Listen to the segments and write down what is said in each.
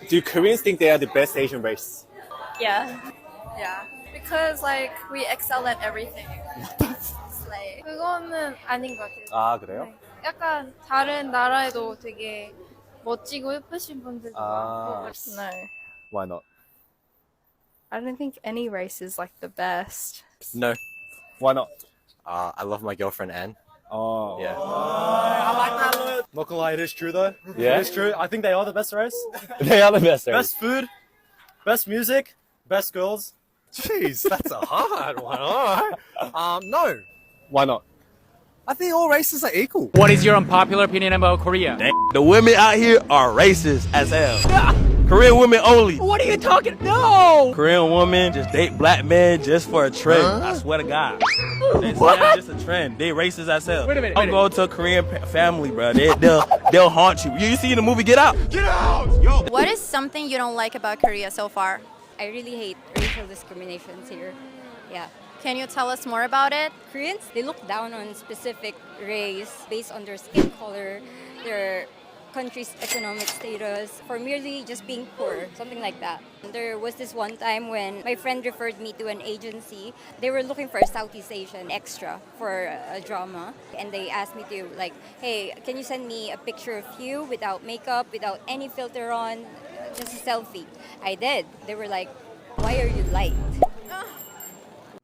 Do Koreans think they are the best Asian race? Yeah. Yeah. Because like we excel at everything. Slay. 그거는 아닌 것 같아요. 아, 그래요? 네. 약간 다른 나라에도 되게 멋지고 예쁘신 분들도 아. 많고. No. Why not? I don't think any race is like the best. No. Why not? I love my girlfriend Anne. Oh. Yeah. I like that. Not gonna lie, it is true though. Yeah? It is true. I think they are the best race. They are the best race. Best food, best music, best girls. Jeez, that's a hard one. All right. No. Why not? I think all races are equal. What is your unpopular opinion about Korea? The women out here are racist as hell. Korean women only. What are you talking? No! Korean women just date black men just for a trend. I swear to God. It's just a trend. They racist as hell. Wait a minute, I'll go to a Korean family, bro. They'll haunt you. You see the movie Get Out? Get out! Yo. What is something you don't like about Korea so far? I really hate racial discriminations here. Yeah. Can you tell us more about it? Koreans, they look down on specific race based on their skin color, their country's economic status, for merely just being poor, something like that. There was this one time when my friend referred me to an agency. They were looking for a Southeast Asian extra for a drama, and they asked me to like, hey, can you send me a picture of you without makeup, without any filter on, just a selfie? I did. They were like, why are you light?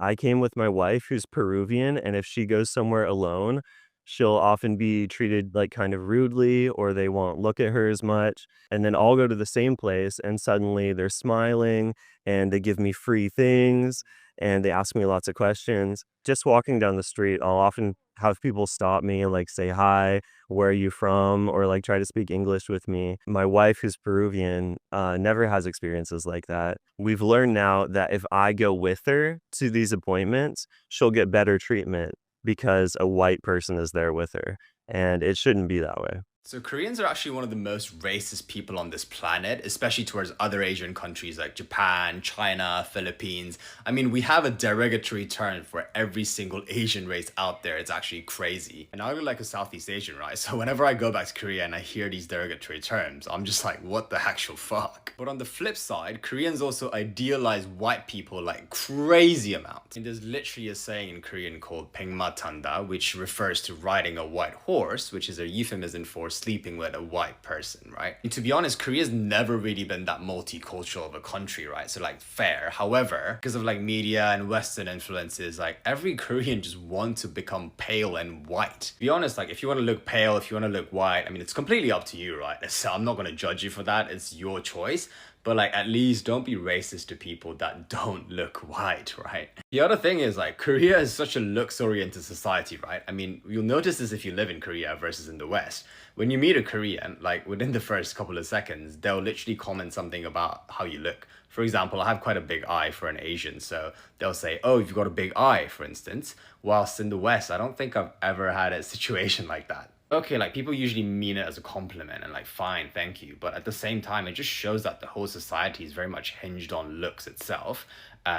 I came with my wife who's Peruvian, and if she goes somewhere alone, she'll often be treated like kind of rudely, or they won't look at her as much. And then I'll go to the same place and suddenly they're smiling and they give me free things and they ask me lots of questions. Just walking down the street, I'll often have people stop me and like say hi, where are you from, or like try to speak English with me. My wife, who's Peruvian, never has experiences like that. We've learned now that if I go with her to these appointments, she'll get better treatment because a white person is there with her, and it shouldn't be that way. So Koreans are actually one of the most racist people on this planet, especially towards other Asian countries like Japan, China, Philippines. I mean, we have a derogatory term for every single Asian race out there. It's actually crazy. And I look like a Southeast Asian, right? So whenever I go back to Korea and I hear these derogatory terms, I'm just like, what the actual fuck? But on the flip side, Koreans also idealize white people like crazy amounts. And there's literally a saying in Korean called pengmatanda, which refers to riding a white horse, which is a euphemism for sleeping with a white person, right? And to be honest, Korea's never really been that multicultural of a country, right? So like fair. However, because of like media and Western influences, like every Korean just wants to become pale and white. To be honest, like if you want to look pale, if you want to look white, I mean, it's completely up to you, right? So I'm not going to judge you for that. It's your choice. But like, at least don't be racist to people that don't look white, right? The other thing is like, Korea is such a looks-oriented society, right? I mean, you'll notice this if you live in Korea versus in the West. When you meet a Korean, like within the first couple of seconds, they'll literally comment something about how you look. For example, I have quite a big eye for an Asian, so they'll say, oh, you've got a big eye, for instance. Whilst in the West, I don't think I've ever had a situation like that. Okay, like people usually mean it as a compliment and like, fine, thank you. But at the same time, it just shows that the whole society is very much hinged on looks itself.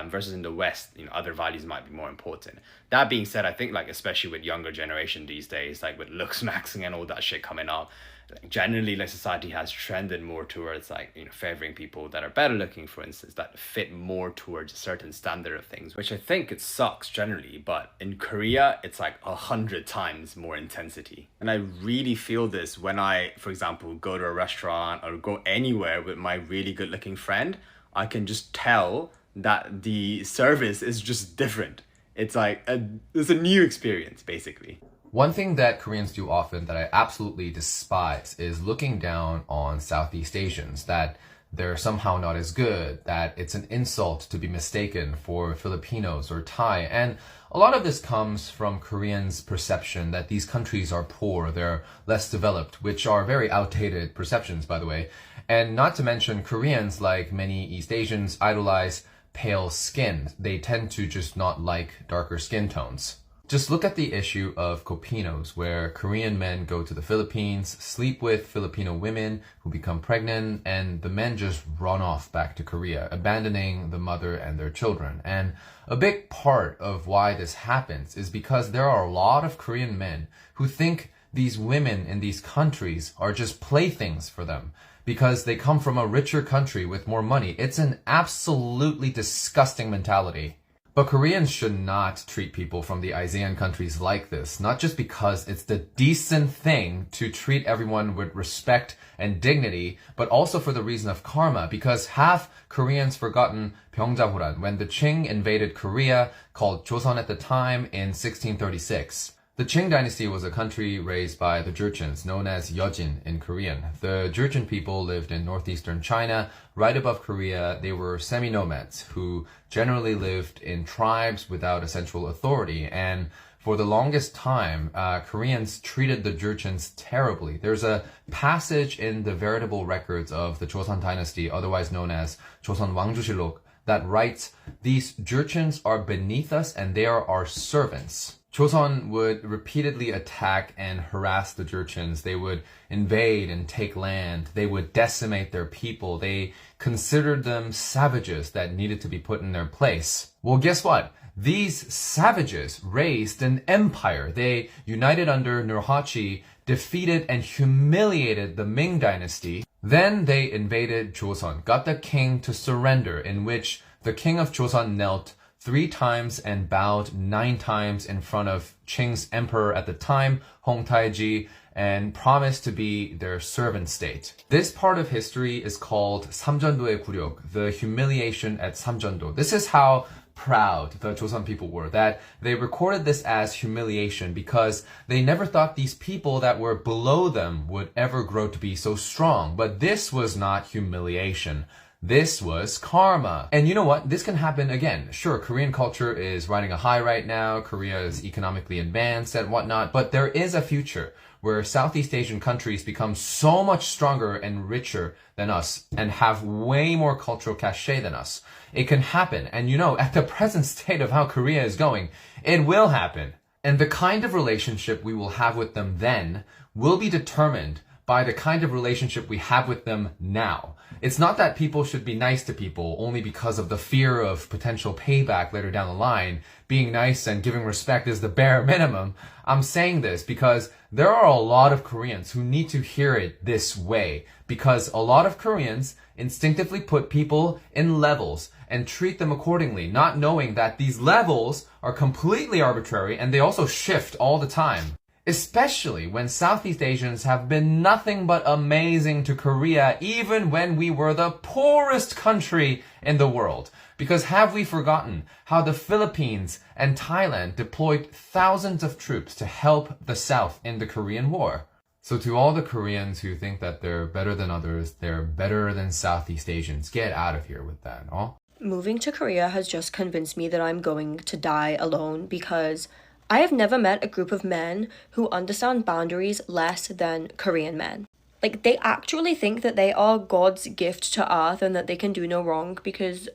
Versus in the West, you know, other values might be more important. That being said, I think like, especially with younger generation these days, like with looks maxing and all that shit coming up, like generally like society has trended more towards like, you know, favoring people that are better looking, for instance, that fit more towards a certain standard of things, which I think it sucks generally, but in Korea, it's like 100 times more intensity. And I really feel this when I, for example, go to a restaurant or go anywhere with my really good looking friend. I can just tell that the service is just different. It's like, it's a new experience, basically. One thing that Koreans do often that I absolutely despise is looking down on Southeast Asians, that they're somehow not as good, that it's an insult to be mistaken for Filipinos or Thai. And a lot of this comes from Koreans' perception that these countries are poor, they're less developed, which are very outdated perceptions, by the way. And not to mention, Koreans, like many East Asians, idolize pale skin. They tend to just not like darker skin tones. Just look at the issue of Copinos, where Korean men go to the Philippines, sleep with Filipino women who become pregnant, and the men just run off back to Korea, abandoning the mother and their children. And a big part of why this happens is because there are a lot of Korean men who think these women in these countries are just playthings for them. because they come from a richer country with more money. It's an absolutely disgusting mentality. But Koreans should not treat people from the ASEAN countries like this, not just because it's the decent thing to treat everyone with respect and dignity, but also for the reason of karma, because have Koreans forgotten Byongjahuran when the Qing invaded Korea, called Joseon at the time, in 1636? The Qing dynasty was a country raised by the Jurchens, known as Yeojin in Korean. The Jurchen people lived in northeastern China. Right above Korea, they were semi-nomads who generally lived in tribes without a central authority. And for the longest time, Koreans treated the Jurchens terribly. There's a passage in the veritable records of the Joseon dynasty, otherwise known as Joseon Wangjusilok, that writes, "These Jurchens are beneath us and they are our servants." Joseon would repeatedly attack and harass the Jurchens. They would invade and take land. They would decimate their people. They considered them savages that needed to be put in their place. Well, guess what? These savages raised an empire. They united under Nurhaci, defeated and humiliated the Ming dynasty. Then they invaded Joseon, got the king to surrender, in which the king of Joseon knelt 3 times and bowed 9 times in front of Qing's emperor at the time, Hong Taiji, and promised to be their servant state. This part of history is called Samjeondo의 굴욕, the humiliation at Samjeondo. This is how proud the Joseon people were, that they recorded this as humiliation because they never thought these people that were below them would ever grow to be so strong. But this was not humiliation. This was karma. And you know what? This can happen again. Sure, Korean culture is riding a high right now. Korea is economically advanced and whatnot. But there is a future where Southeast Asian countries become so much stronger and richer than us and have way more cultural cachet than us. It can happen. And you know, at the present state of how Korea is going, it will happen. And the kind of relationship we will have with them then will be determined by the kind of relationship we have with them now. It's not that people should be nice to people only because of the fear of potential payback later down the line. Being nice and giving respect is the bare minimum. I'm saying this because there are a lot of Koreans who need to hear it this way, because a lot of Koreans instinctively put people in levels and treat them accordingly, not knowing that these levels are completely arbitrary and they also shift all the time. Especially when Southeast Asians have been nothing but amazing to Korea, even when we were the poorest country in the world. Because have we forgotten how the Philippines and Thailand deployed thousands of troops to help the South in the Korean War? So to all the Koreans who think that they're better than others, they're better than Southeast Asians, get out of here with that, huh? Moving to Korea has just convinced me that I'm going to die alone, because I have never met a group of men who understand boundaries less than Korean men. Like, they actually think that they are God's gift to earth and that they can do no wrong, because,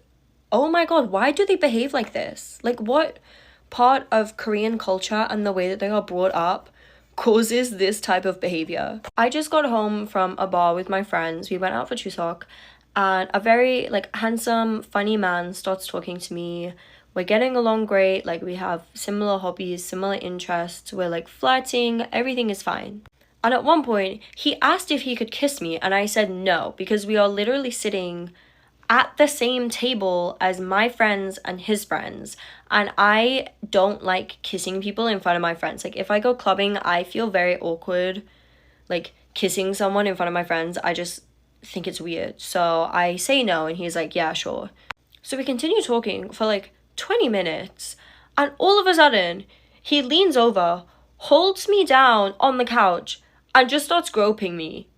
oh my god, why do they behave like this? Like, what part of Korean culture and the way that they are brought up causes this type of behavior? I just got home from a bar with my friends. We went out for Chuseok, and a very, handsome, funny man starts talking to me. We're getting along great, we have similar hobbies, similar interests, we're flirting, everything is fine. And at one point, he asked if he could kiss me, and I said no, because we are literally sitting at the same table as my friends and his friends, and I don't like kissing people in front of my friends. If I go clubbing, I feel very awkward, kissing someone in front of my friends. I just think it's weird. So I say no, and he's like, yeah, sure. So we continue talking for 20 minutes, and all of a sudden he leans over, holds me down on the couch, and just starts groping me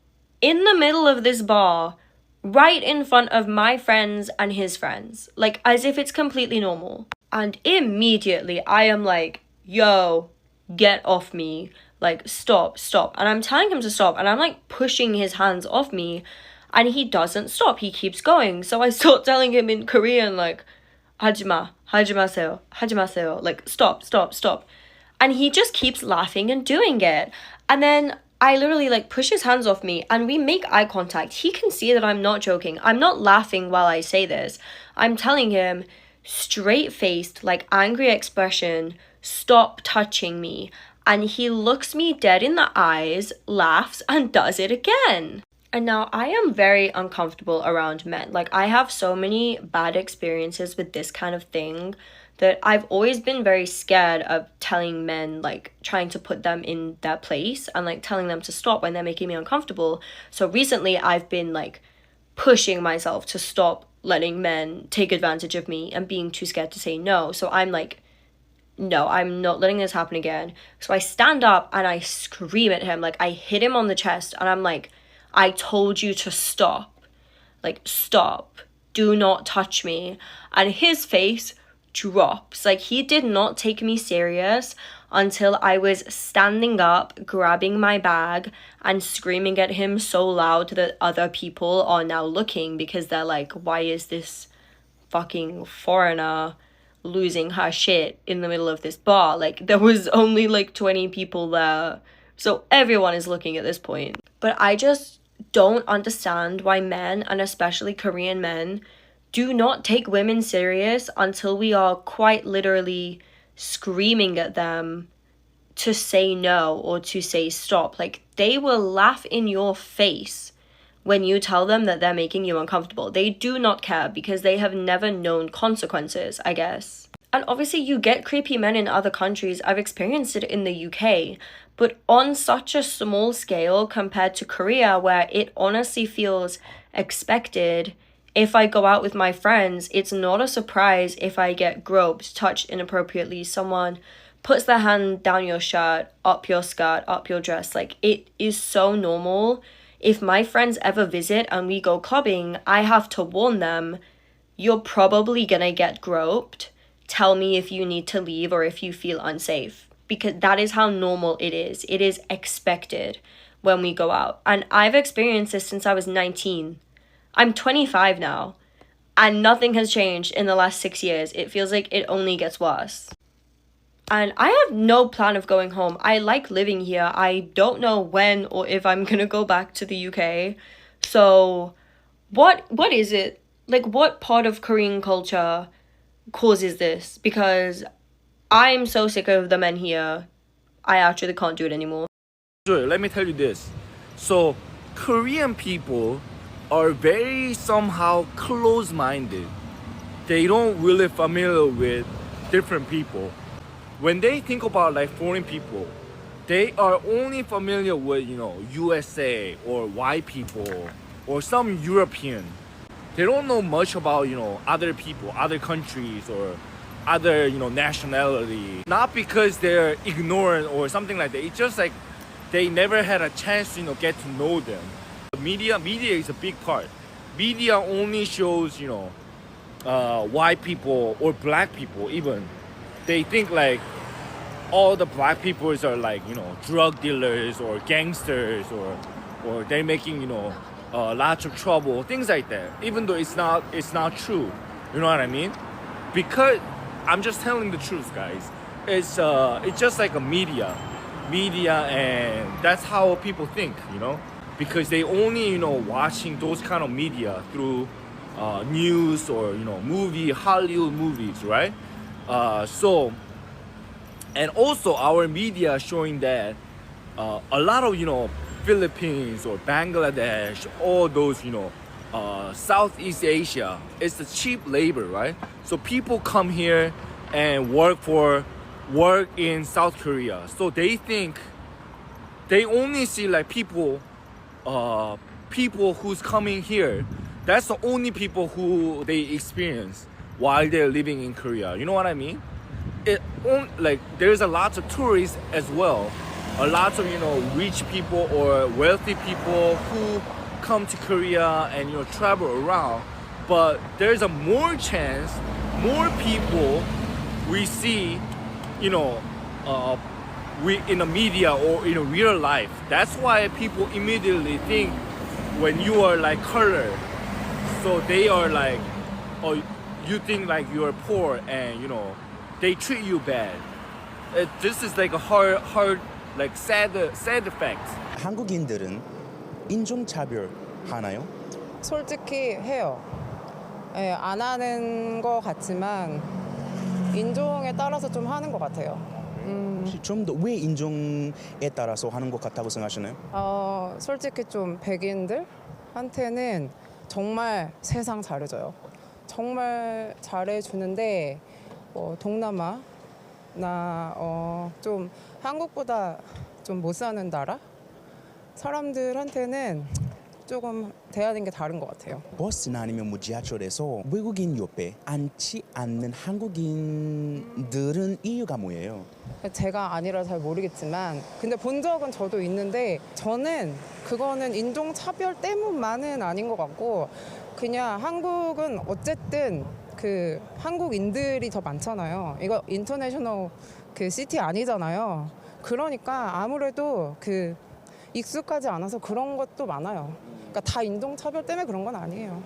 in the middle of this bar, right in front of my friends and his friends, as if it's completely normal. And immediately I am like, yo, get off me, stop. And I'm telling him to stop, and I'm pushing his hands off me, and he doesn't stop. He keeps going. So I start telling him in Korean, hajima, hajimaseyo, hajimaseyo, stop. And he just keeps laughing and doing it. And then I literally push his hands off me, and we make eye contact. He can see that I'm not joking. I'm not laughing while I say this. I'm telling him, straight-faced, angry expression, stop touching me. And he looks me dead in the eyes, laughs, and does it again. And now I am very uncomfortable around men. Like, I have so many bad experiences with this kind of thing that I've always been very scared of telling men, like, trying to put them in their place and, like, telling them to stop when they're making me uncomfortable. So recently I've been, like, pushing myself to stop letting men take advantage of me and being too scared to say no. So I'm like, no, I'm not letting this happen again. So I stand up and I scream at him. Like, I hit him on the chest and I'm like, I told you to stop. Like, stop. Do not touch me. And his face drops. Like, he did not take me serious until I was standing up, grabbing my bag, and screaming at him so loud that other people are now looking because they're like, why is this fucking foreigner losing her shit in the middle of this bar? Like, there was only like 20 people there. So everyone is looking at this point. But I just don't understand why men, and especially Korean men, do not take women serious until we are quite literally screaming at them to say no or to say stop. Like, they will laugh in your face when you tell them that they're making you uncomfortable. They do not care because they have never known consequences, I guess. And obviously you get creepy men in other countries. I've experienced it in the UK, but on such a small scale compared to Korea, where it honestly feels expected. If I go out with my friends, it's not a surprise if I get groped, touched inappropriately, someone puts their hand down your shirt, up your skirt, up your dress. Like, it is so normal. If my friends ever visit and we go clubbing, I have to warn them, you're probably gonna get groped. Tell me if you need to leave or if you feel unsafe. Because that is how normal it is. It is expected when we go out. And I've experienced this since I was 19. I'm 25 now, and nothing has changed in the last 6 years. It feels like it only gets worse. And I have no plan of going home. I like living here. I don't know when or if I'm gonna go back to the UK. So what is it? Like, what part of Korean culture causes this? Because I'm so sick of the men here. I actually can't do it anymore. Sure, let me tell you this. So, Korean people are very somehow close-minded. They don't really familiar with different people. When they think about like foreign people, they are only familiar with, USA or white people or some European. They don't know much about, other people, other countries or other, nationality. Not because they're ignorant or something like that. It's just like they never had a chance to, get to know them. Media is a big part. Media only shows, white people or black people even. They think like all the black people are like, drug dealers or gangsters or they're making, lots of trouble, things like that. Even though it's not true. You know what I mean? Because I'm just telling the truth, guys. It's just like a media, and that's how people think, because they only watching those kind of media through news or Hollywood movies, right? So, and also our media showing that a lot of Philippines or Bangladesh, all those Southeast Asia, it's the cheap labor, right? So people come here and work in South Korea. So they think they only see like people who's coming here. That's the only people who they experience while they're living in Korea. You know what I mean? There's a lot of tourists as well. A lot of rich people or wealthy people who come to Korea and travel around. But there's a more chance, more people we see, we in the media or in real life. That's why people immediately think when you are like color, so they are like, oh, you think like you are poor and they treat you bad. This is like a hard, like sad fact. 한국인들은 인종차별 하나요? 솔직히 해요. 예, 안 하는 것 같지만 인종에 따라서 좀 하는 것 같아요. 혹시 좀 더 왜 인종에 따라서 하는 것 같다고 생각하시나요? 솔직히 좀 백인들한테는 정말 세상 잘해줘요. 정말 잘해주는데 동남아나 좀 한국보다 좀 못 사는 나라 사람들한테는 조금 대하는 게 다른 것 같아요. 버스나 아니면 뭐 지하철에서 외국인 옆에 앉지 않는 한국인들은 이유가 뭐예요? 제가 아니라 잘 모르겠지만 근데 본 적은 저도 있는데 저는 그거는 인종차별 때문만은 아닌 것 같고 그냥 한국은 어쨌든 그 한국인들이 더 많잖아요. 이거 인터내셔널 그 시티 아니잖아요. 그러니까 아무래도 그 익숙하지 않아서 그런 것도 많아요. 그러니까 다 인종차별 때문에 그런 건 아니에요.